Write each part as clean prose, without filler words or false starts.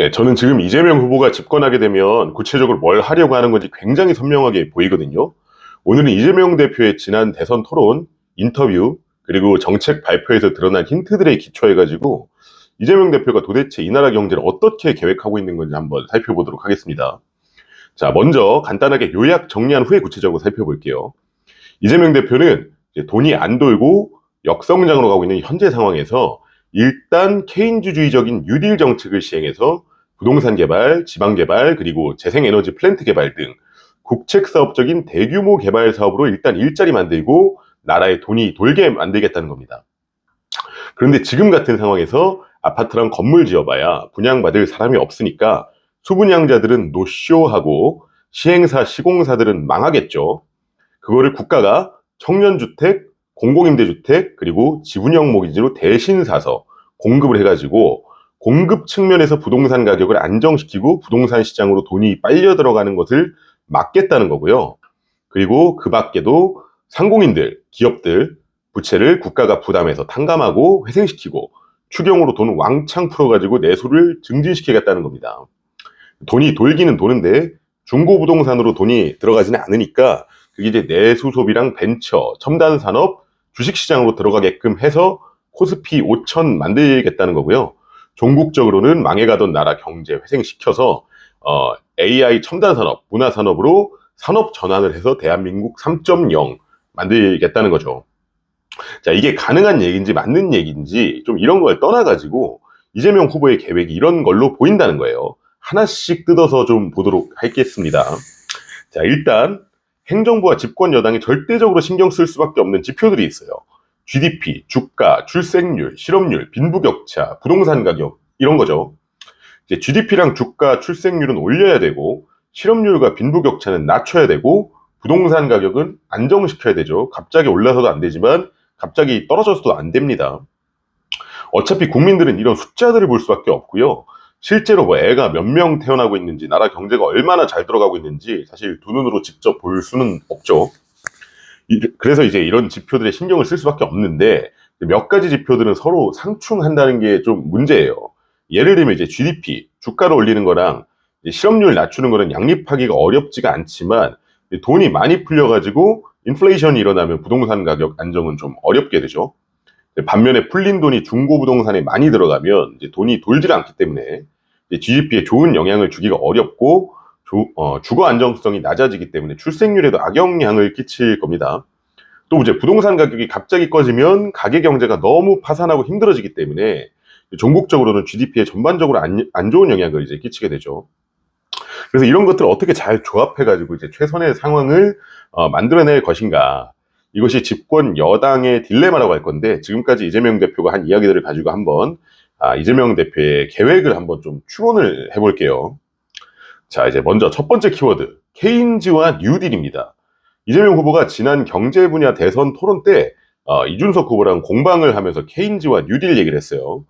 네, 저는 지금 이재명 후보가 집권하게 되면 구체적으로 뭘 하려고 하는 건지 굉장히 선명하게 보이거든요. 오늘은 이재명 대표의 지난 대선 토론, 인터뷰, 그리고 정책 발표에서 드러난 힌트들에 기초해가지고 이재명 대표가 도대체 이 나라 경제를 어떻게 계획하고 있는 건지 한번 살펴보도록 하겠습니다. 자, 먼저 간단하게 요약 정리한 후에 구체적으로 살펴볼게요. 이재명 대표는 이제 돈이 안 돌고 역성장으로 가고 있는 현재 상황에서 일단 케인즈주의적인 뉴딜 정책을 시행해서 부동산 개발, 지방 개발, 그리고 재생에너지 플랜트 개발 등 국책사업적인 대규모 개발 사업으로 일단 일자리 만들고 나라에 돈이 돌게 만들겠다는 겁니다. 그런데 지금 같은 상황에서 아파트랑 건물 지어봐야 분양받을 사람이 없으니까 수분양자들은 노쇼하고 시행사, 시공사들은 망하겠죠. 그거를 국가가 청년주택, 공공임대주택, 그리고 지분형 모기지로 대신 사서 공급을 해가지고 공급 측면에서 부동산 가격을 안정시키고 부동산 시장으로 돈이 빨려 들어가는 것을 막겠다는 거고요. 그리고 그 밖에도 상공인들, 기업들, 부채를 국가가 부담해서 탕감하고 회생시키고 추경으로 돈 왕창 풀어가지고 내수를 증진시키겠다는 겁니다. 돈이 돌기는 도는데 중고부동산으로 돈이 들어가지는 않으니까 그게 이제 내수 소비랑 벤처, 첨단 산업, 주식시장으로 들어가게끔 해서 코스피 5천 만들겠다는 거고요. 종국적으로는 망해가던 나라 경제 회생시켜서 AI 첨단 산업, 문화 산업으로 산업 전환을 해서 대한민국 3.0 만들겠다는 거죠. 자, 이게 가능한 얘기인지 맞는 얘기인지 좀 이런 걸 떠나가지고 이재명 후보의 계획이 이런 걸로 보인다는 거예요. 하나씩 뜯어서 좀 보도록 하겠습니다. 자, 일단 행정부와 집권 여당이 절대적으로 신경 쓸 수밖에 없는 지표들이 있어요. GDP, 주가, 출생률, 실업률, 빈부격차, 부동산 가격 이런 거죠. 이제 GDP랑 주가, 출생률은 올려야 되고 실업률과 빈부격차는 낮춰야 되고 부동산 가격은 안정시켜야 되죠. 갑자기 올라서도 안 되지만 갑자기 떨어져서도 안 됩니다. 어차피 국민들은 이런 숫자들을 볼 수밖에 없고요. 실제로 뭐 애가 몇 명 태어나고 있는지 나라 경제가 얼마나 잘 들어가고 있는지 사실 두 눈으로 직접 볼 수는 없죠. 그래서 이제 이런 지표들에 신경을 쓸 수밖에 없는데 몇 가지 지표들은 서로 상충한다는 게 좀 문제예요. 예를 들면 이제 GDP, 주가를 올리는 거랑 실업률 낮추는 거는 양립하기가 어렵지가 않지만 돈이 많이 풀려가지고 인플레이션이 일어나면 부동산 가격 안정은 좀 어렵게 되죠. 반면에 풀린 돈이 중고부동산에 많이 들어가면 이제 돈이 돌질 않기 때문에 GDP에 좋은 영향을 주기가 어렵고 주거 안정성이 낮아지기 때문에 출생률에도 악영향을 끼칠 겁니다. 또 이제 부동산 가격이 갑자기 꺼지면 가계 경제가 너무 파산하고 힘들어지기 때문에 전국적으로는 GDP에 전반적으로 안 좋은 영향을 이제 끼치게 되죠. 그래서 이런 것들을 어떻게 잘 조합해가지고 이제 최선의 상황을 만들어낼 것인가. 이것이 집권 여당의 딜레마라고 할 건데 지금까지 이재명 대표가 한 이야기들을 가지고 한번 이재명 대표의 계획을 한번 좀 추론을 해볼게요. 자, 이제 먼저 첫 번째 키워드 케인즈와 뉴딜입니다. 이재명 후보가 지난 경제 분야 대선 토론 때 이준석 후보랑 공방을 하면서 케인즈와 뉴딜 얘기를 했어요.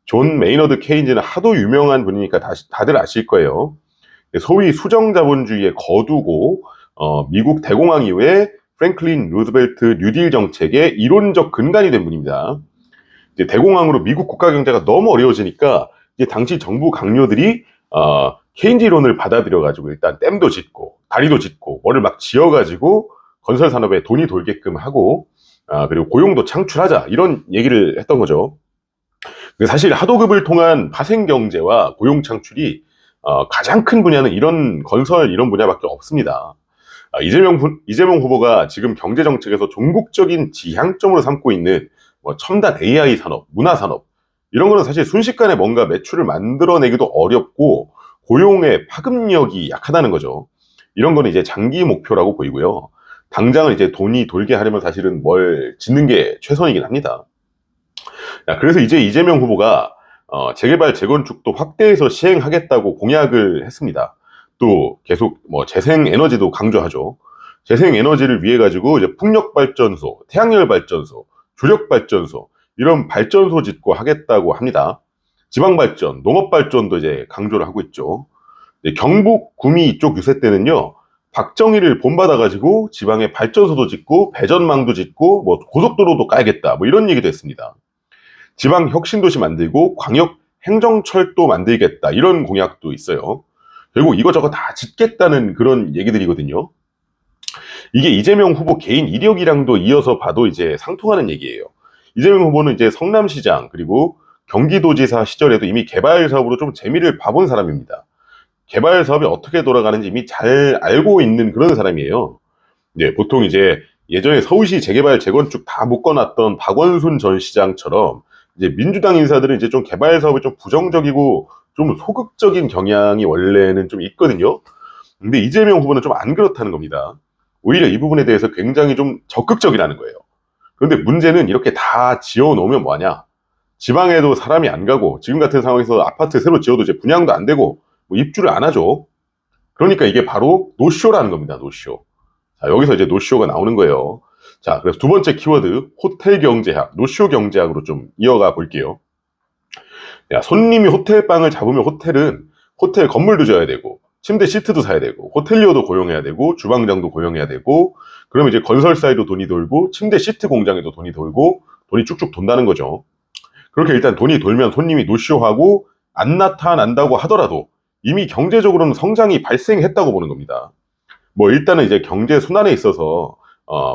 존 메이너드 케인즈는 하도 유명한 분이니까 다들 아실 거예요. 소위 수정자본주의의 거두고 미국 대공황 이후에 프랭클린 루즈벨트 뉴딜 정책의 이론적 근간이 된 분입니다. 이제 대공황으로 미국 국가 경제가 너무 어려워지니까 이제 당시 정부 강요들이 케인즈 이론을 받아들여가지고 일단 댐도 짓고 다리도 짓고 뭐를 막 지어가지고 건설 산업에 돈이 돌게끔 하고 그리고 고용도 창출하자 이런 얘기를 했던 거죠. 사실 하도급을 통한 파생 경제와 고용 창출이 가장 큰 분야는 이런 건설 이런 분야밖에 없습니다. 이재명 후보가 지금 경제 정책에서 종국적인 지향점으로 삼고 있는 뭐 첨단 AI 산업, 문화 산업 이런 거는 사실 순식간에 뭔가 매출을 만들어내기도 어렵고 고용의 파급력이 약하다는 거죠. 이런 거는 이제 장기 목표라고 보이고요. 당장은 이제 돈이 돌게 하려면 사실은 뭘 짓는 게 최선이긴 합니다. 그래서 이제 이재명 후보가 재개발 재건축도 확대해서 시행하겠다고 공약을 했습니다. 또 계속 뭐 재생에너지도 강조하죠. 재생에너지를 위해 가지고 이제 풍력발전소, 태양열발전소, 주력발전소 이런 발전소 짓고 하겠다고 합니다. 지방발전, 농업발전도 이제 강조를 하고 있죠. 경북 구미 이쪽 유세 때는요. 박정희를 본받아가지고 지방에 발전소도 짓고 배전망도 짓고 뭐 고속도로도 까야겠다 뭐 이런 얘기도 했습니다. 지방 혁신도시 만들고 광역 행정철도 만들겠다 이런 공약도 있어요. 결국 이거저거 다 짓겠다는 그런 얘기들이거든요. 이게 이재명 후보 개인 이력이랑도 이어서 봐도 이제 상통하는 얘기예요. 이재명 후보는 이제 성남시장 그리고 경기도지사 시절에도 이미 개발 사업으로 좀 재미를 봐본 사람입니다. 개발 사업이 어떻게 돌아가는지 이미 잘 알고 있는 그런 사람이에요. 네, 보통 이제 예전에 서울시 재개발 재건축 다 묶어놨던 박원순 전 시장처럼 이제 민주당 인사들은 이제 좀 개발 사업에 좀 부정적이고 좀 소극적인 경향이 원래는 좀 있거든요. 근데 이재명 후보는 좀 안 그렇다는 겁니다. 오히려 이 부분에 대해서 굉장히 좀 적극적이라는 거예요. 그런데 문제는 이렇게 다 지어놓으면 뭐하냐? 지방에도 사람이 안 가고 지금 같은 상황에서 아파트 새로 지어도 이제 분양도 안 되고 뭐 입주를 안 하죠. 그러니까 이게 바로 노쇼라는 겁니다. 노쇼. 자, 여기서 이제 노쇼가 나오는 거예요. 자, 그래서 두 번째 키워드 호텔 경제학, 노쇼 경제학으로 좀 이어가 볼게요. 야, 손님이 호텔방을 잡으면 호텔은 호텔 건물도 지어야 되고 침대 시트도 사야 되고 호텔리어도 고용해야 되고 주방장도 고용해야 되고 그러면 이제 건설사에도 돈이 돌고 침대 시트 공장에도 돈이 돌고 돈이 쭉쭉 돈다는 거죠. 그렇게 일단 돈이 돌면 손님이 노쇼하고 안 나타난다고 하더라도 이미 경제적으로는 성장이 발생했다고 보는 겁니다. 뭐 일단은 이제 경제 순환에 있어서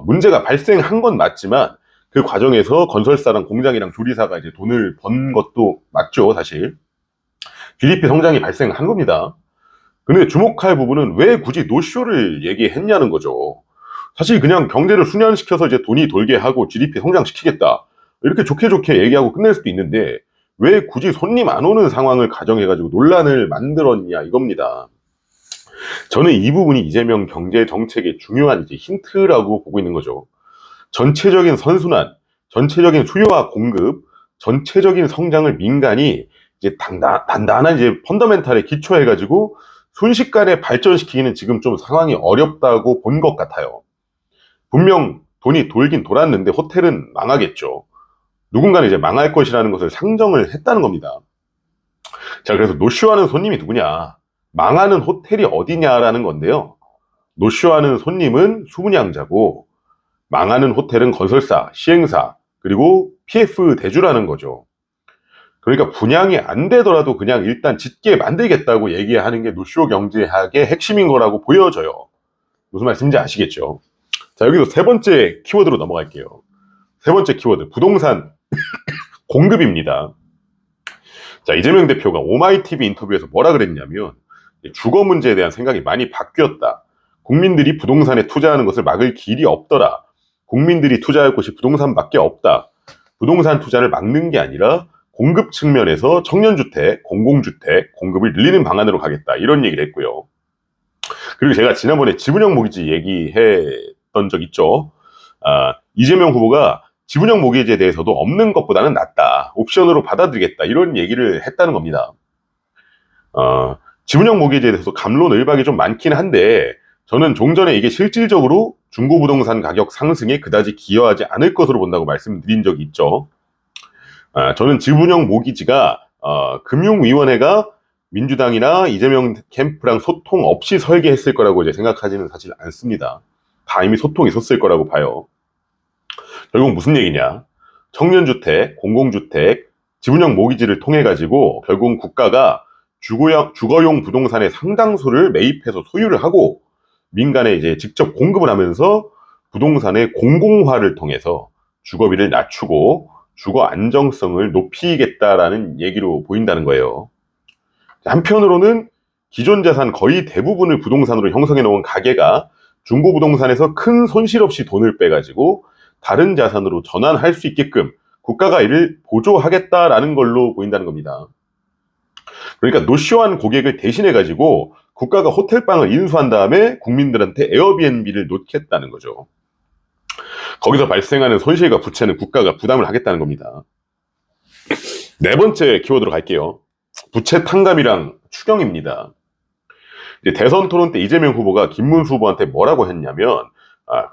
문제가 발생한 건 맞지만 그 과정에서 건설사랑 공장이랑 조리사가 이제 돈을 번 것도 맞죠, 사실. GDP 성장이 발생한 겁니다. 근데 주목할 부분은 왜 굳이 노쇼를 얘기했냐는 거죠. 사실 그냥 경제를 순환시켜서 이제 돈이 돌게 하고 GDP 성장시키겠다. 이렇게 좋게 좋게 얘기하고 끝낼 수도 있는데 왜 굳이 손님 안 오는 상황을 가정해가지고 논란을 만들었냐 이겁니다. 저는 이 부분이 이재명 경제 정책의 중요한 이제 힌트라고 보고 있는 거죠. 전체적인 선순환, 전체적인 수요와 공급, 전체적인 성장을 민간이 이제 단단한 이제 펀더멘탈에 기초해가지고 순식간에 발전시키기는 지금 좀 상황이 어렵다고 본 것 같아요. 분명 돈이 돌긴 돌았는데 호텔은 망하겠죠. 누군가는 이제 망할 것이라는 것을 상정을 했다는 겁니다. 자, 그래서 노쇼하는 손님이 누구냐? 망하는 호텔이 어디냐라는 건데요. 노쇼하는 손님은 수분양자고 망하는 호텔은 건설사, 시행사, 그리고 PF 대주라는 거죠. 그러니까 분양이 안 되더라도 그냥 일단 짓게 만들겠다고 얘기하는 게 노쇼 경제학의 핵심인 거라고 보여져요. 무슨 말씀인지 아시겠죠? 자, 여기서 세 번째 키워드로 넘어갈게요. 세 번째 키워드, 부동산 공급입니다. 자, 이재명 대표가 오마이TV 인터뷰에서 뭐라 그랬냐면 주거 문제에 대한 생각이 많이 바뀌었다. 국민들이 부동산에 투자하는 것을 막을 길이 없더라. 국민들이 투자할 곳이 부동산밖에 없다. 부동산 투자를 막는 게 아니라 공급 측면에서 청년주택, 공공주택 공급을 늘리는 방안으로 가겠다. 이런 얘기를 했고요. 그리고 제가 지난번에 지분형 모기지 얘기했던 적 있죠. 이재명 후보가 지분형 모기지에 대해서도 없는 것보다는 낫다. 옵션으로 받아들이겠다. 이런 얘기를 했다는 겁니다. 지분형 모기지에 대해서 갑론을박이 좀 많긴 한데 저는 종전에 이게 실질적으로 중고부동산 가격 상승에 그다지 기여하지 않을 것으로 본다고 말씀드린 적이 있죠. 저는 지분형 모기지가 금융위원회가 민주당이나 이재명 캠프랑 소통 없이 설계했을 거라고 이제 생각하지는 사실 않습니다. 다 이미 소통이 있었을 거라고 봐요. 결국 무슨 얘기냐? 청년주택, 공공주택, 지분형 모기지를 통해 가지고 결국 국가가 주거용 부동산의 상당수를 매입해서 소유를 하고 민간에 이제 직접 공급을 하면서 부동산의 공공화를 통해서 주거비를 낮추고 주거 안정성을 높이겠다라는 얘기로 보인다는 거예요. 한편으로는 기존 자산 거의 대부분을 부동산으로 형성해 놓은 가게가 중고부동산에서 큰 손실 없이 돈을 빼가지고 다른 자산으로 전환할 수 있게끔 국가가 이를 보조하겠다라는 걸로 보인다는 겁니다. 그러니까 노쇼한 고객을 대신해가지고 국가가 호텔방을 인수한 다음에 국민들한테 에어비앤비를 놓겠다는 거죠. 거기서 발생하는 손실과 부채는 국가가 부담을 하겠다는 겁니다. 네 번째 키워드로 갈게요. 부채 탕감이랑 추경입니다. 이제 대선 토론 때 이재명 후보가 김문수 후보한테 뭐라고 했냐면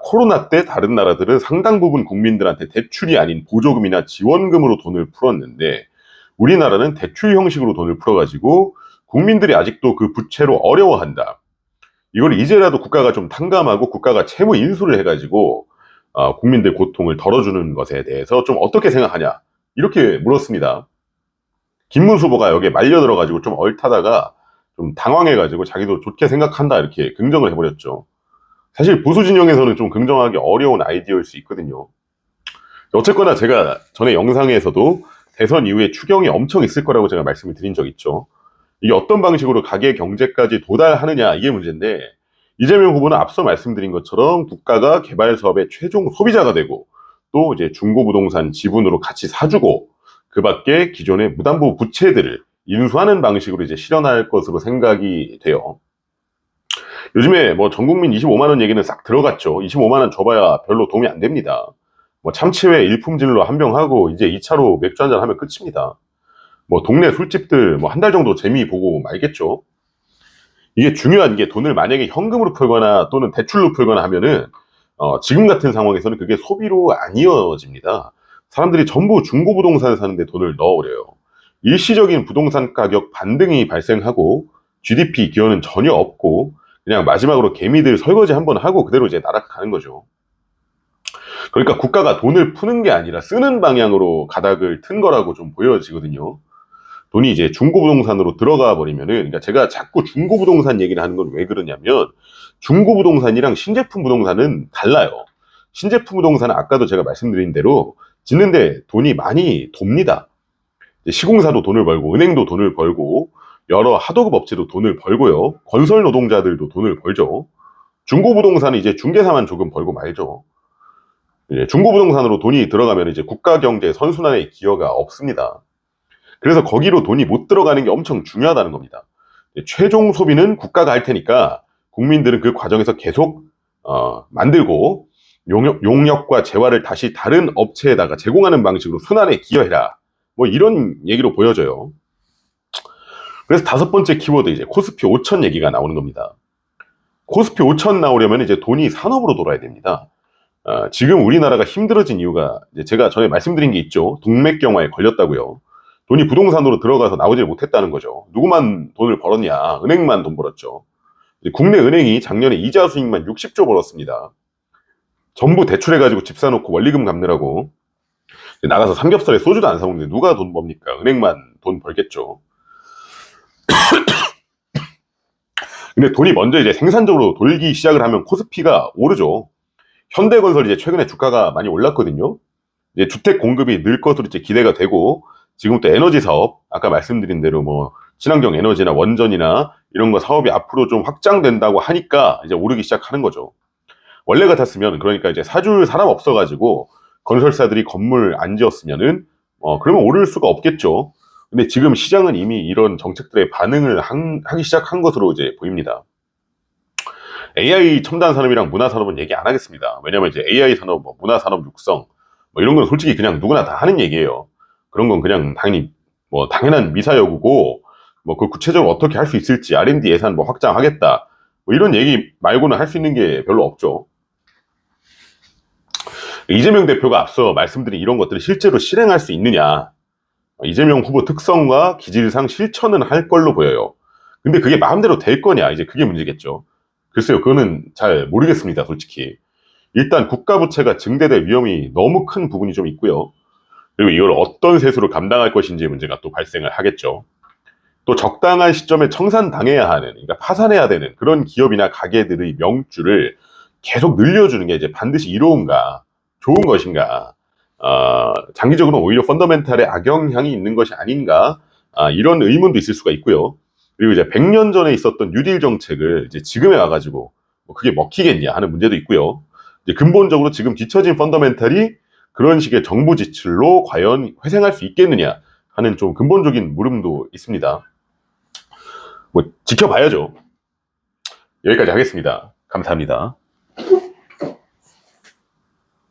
코로나 때 다른 나라들은 상당 부분 국민들한테 대출이 아닌 보조금이나 지원금으로 돈을 풀었는데 우리나라는 대출 형식으로 돈을 풀어가지고 국민들이 아직도 그 부채로 어려워한다. 이걸 이제라도 국가가 좀 탕감하고 국가가 채무 인수를 해가지고 국민들 고통을 덜어주는 것에 대해서 좀 어떻게 생각하냐 이렇게 물었습니다. 김문수 후보가 여기에 말려 들어가지고 좀 얼타다가 좀 당황해가지고 자기도 좋게 생각한다 이렇게 긍정을 해버렸죠. 사실 보수 진영에서는 좀 긍정하기 어려운 아이디어일 수 있거든요. 어쨌거나 제가 전에 영상에서도 대선 이후에 추경이 엄청 있을 거라고 제가 말씀을 드린 적 있죠. 이게 어떤 방식으로 가계 경제까지 도달하느냐 이게 문제인데, 이재명 후보는 앞서 말씀드린 것처럼 국가가 개발 사업의 최종 소비자가 되고 또 이제 중고부동산 지분으로 같이 사주고 그 밖에 기존의 무담보 부채들을 인수하는 방식으로 이제 실현할 것으로 생각이 돼요. 요즘에 뭐 전국민 25만 원 얘기는 싹 들어갔죠. 25만 원 줘봐야 별로 도움이 안 됩니다. 뭐 참치회 일품질로 한 병 하고 이제 2차로 맥주 한잔 하면 끝입니다. 뭐 동네 술집들 뭐 한 달 정도 재미 보고 말겠죠. 이게 중요한 게, 돈을 만약에 현금으로 풀거나 또는 대출로 풀거나 하면은 지금 같은 상황에서는 그게 소비로 안 이어집니다. 사람들이 전부 중고부동산을 사는데 돈을 넣어버려요. 일시적인 부동산 가격 반등이 발생하고 GDP 기여는 전혀 없고 그냥 마지막으로 개미들 설거지 한번 하고 그대로 이제 날아가는 거죠. 그러니까 국가가 돈을 푸는 게 아니라 쓰는 방향으로 가닥을 튼 거라고 좀 보여지거든요. 돈이 이제 중고부동산으로 들어가 버리면은, 그러니까 제가 자꾸 중고부동산 얘기를 하는 건 왜 그러냐면, 중고부동산이랑 신제품 부동산은 달라요. 신제품 부동산은 아까도 제가 말씀드린 대로 짓는데 돈이 많이 돕니다. 시공사도 돈을 벌고 은행도 돈을 벌고 여러 하도급 업체도 돈을 벌고요. 건설 노동자들도 돈을 벌죠. 중고부동산은 이제 중개사만 조금 벌고 말죠. 중고부동산으로 돈이 들어가면 이제 국가 경제 선순환에 기여가 없습니다. 그래서 거기로 돈이 못 들어가는 게 엄청 중요하다는 겁니다. 최종 소비는 국가가 할 테니까 국민들은 그 과정에서 계속 만들고 용역과 재화를 다시 다른 업체에다가 제공하는 방식으로 순환에 기여해라. 뭐 이런 얘기로 보여져요. 그래서 5번째 키워드, 이제 코스피 5천 얘기가 나오는 겁니다. 코스피 5천 나오려면 이제 돈이 산업으로 돌아야 됩니다. 지금 우리나라가 힘들어진 이유가 이제 제가 전에 말씀드린 게 있죠. 동맥경화에 걸렸다고요. 돈이 부동산으로 들어가서 나오질 못했다는 거죠. 누구만 돈을 벌었냐? 은행만 돈 벌었죠. 국내 은행이 작년에 이자 수익만 60조 벌었습니다. 전부 대출해가지고 집 사놓고 원리금 갚느라고 나가서 삼겹살에 소주도 안 사오는데 누가 돈 법니까? 은행만 돈 벌겠죠. 근데 돈이 먼저 이제 생산적으로 돌기 시작을 하면 코스피가 오르죠. 현대건설이 이제 최근에 주가가 많이 올랐거든요. 이제 주택 공급이 늘 것으로 이제 기대가 되고, 지금 또 에너지 사업, 아까 말씀드린 대로 뭐 친환경 에너지나 원전이나 이런 거 사업이 앞으로 좀 확장된다고 하니까 이제 오르기 시작하는 거죠. 원래 같았으면, 그러니까 이제 사줄 사람 없어가지고 건설사들이 건물 안 지었으면은 그러면 오를 수가 없겠죠. 근데 지금 시장은 이미 이런 정책들에 반응을 하기 시작한 것으로 이제 보입니다. AI 첨단 산업이랑 문화 산업은 얘기 안 하겠습니다. 왜냐면 이제 AI 산업, 뭐 문화 산업 육성, 뭐 이런 건 솔직히 그냥 누구나 다 하는 얘기예요. 그런 건 그냥 당연히 뭐 당연한 미사여구고, 뭐 그 구체적으로 어떻게 할 수 있을지 R&D 예산 뭐 확장하겠다, 뭐 이런 얘기 말고는 할 수 있는 게 별로 없죠. 이재명 대표가 앞서 말씀드린 이런 것들을 실제로 실행할 수 있느냐, 이재명 후보 특성과 기질상 실천은 할 걸로 보여요. 근데 그게 마음대로 될 거냐, 이제 그게 문제겠죠. 글쎄요, 그거는 잘 모르겠습니다, 솔직히. 일단 국가 부채가 증대될 위험이 너무 큰 부분이 좀 있고요. 그리고 이걸 어떤 세수로 감당할 것인지의 문제가 또 발생을 하겠죠. 또 적당한 시점에 청산당해야 하는, 그러니까 파산해야 되는 그런 기업이나 가게들의 명주를 계속 늘려주는 게 이제 반드시 이로운가, 좋은 것인가, 장기적으로는 오히려 펀더멘탈에 악영향이 있는 것이 아닌가, 이런 의문도 있을 수가 있고요. 그리고 이제 100년 전에 있었던 뉴딜 정책을 이제 지금에 와가지고 뭐 그게 먹히겠냐 하는 문제도 있고요. 이제 근본적으로 지금 뒤처진 펀더멘탈이 그런 식의 정부 지출로 과연 회생할 수 있겠느냐 하는 좀 근본적인 물음도 있습니다. 뭐 지켜봐야죠. 여기까지 하겠습니다. 감사합니다.